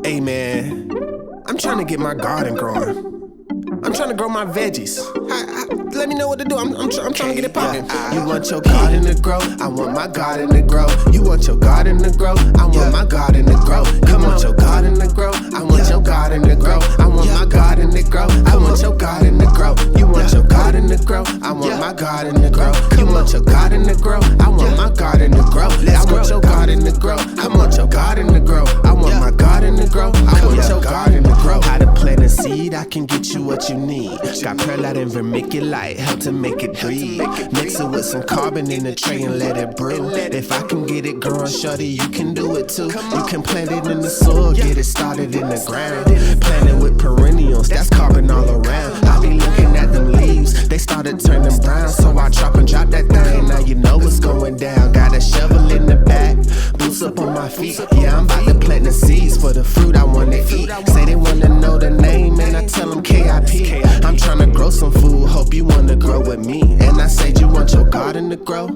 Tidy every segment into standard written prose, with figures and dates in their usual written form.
Hey man, I'm trying to get my garden growing. I'm trying to grow my veggies. Let me know what to do. I'm trying to get it poppin'. You want your garden to grow? I want my garden to grow. You want your garden to grow? I want my garden to grow. You want your garden to grow? I want your garden to grow. I want my garden to grow. I want your garden to grow. You want your garden to grow? I want my garden to grow. You want your garden to grow? I want my garden to grow. I want your garden to grow. I want your garden to grow. I want my garden to grow. I want your garden to grow. How to plant a seed? I can get you what you need. Got perlite and vermiculite, help to make it breathe. Mix it with some carbon in the tray and let it brew. If I can get it growing, shorty, you can do it too. You can plant it in the soil, get it started in the ground. Plant it with perennials, that's carbon all around. I be looking at them leaves, they started turning brown. So I drop that thing, now you know what's going down. Got a shovel in the back, boots up on my feet. Yeah, I'm about to plant the seeds for the fruit I wanna eat. Say they wanna know the name, and I tell them KIP. I'm tryna grow some food, hope you wanna grow with me. And I said, you want your garden to grow?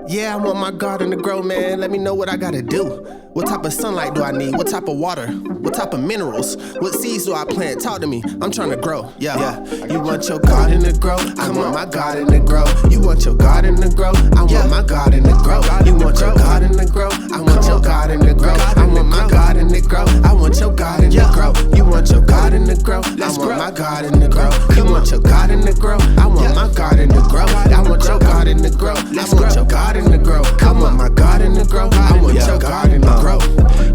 Yeah, I want my garden to grow, man. Let me know what I gotta do. What type of sunlight do I need? What type of water? What type of minerals? What seeds do I plant? Talk to me, I'm tryna grow. Yeah. You want your garden to grow? I want my garden to grow. You want your garden to grow? I want my garden to grow. You want your garden to grow? I want your garden to grow. I want my garden to grow. I want your garden to grow. You want your garden to grow? I want my garden to grow. You want your garden to grow? I want my garden to grow. I want your garden to grow. I want your garden to grow. I want my garden to grow. I want your garden to grow.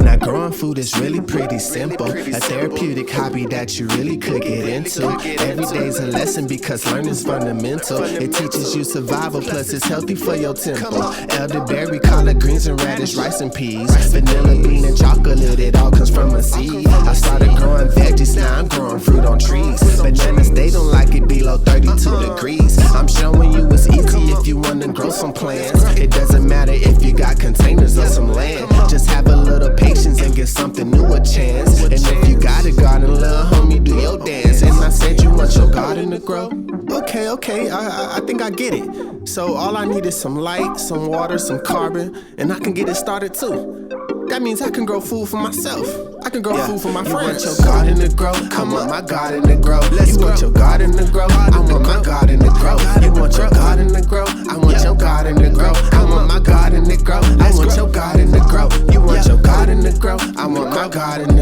Now growing food is really pretty simple. A therapeutic hobby that you really could get into. Every day's a lesson because learning's fundamental. It teaches you survival, plus it's healthy for your temple. Elderberry, collard greens and radish, rice and peas. Vanilla bean and chocolate, it all comes from a seed. I started growing veggies, now I'm growing fruit on trees. Bananas, they don't like it below 32 degrees. I'm showing you it's easy if you wanna grow some plants. It doesn't matter if you got containers or some land. Just have a little patience and give something new a chance. And if you got a garden, little homie, do your dance. And I said, you want your garden to grow? Okay, I think I get it. So all I need is some light, some water, some carbon, and I can get it started too. That means I can grow food for myself. I can grow food for my friends. You want your garden to grow? I want my garden to grow. You want your garden to grow? I want my garden to grow. You want your garden to grow? I want your garden to grow. I want my garden to grow. I want your garden to grow. You want your garden to grow? I want my garden to grow.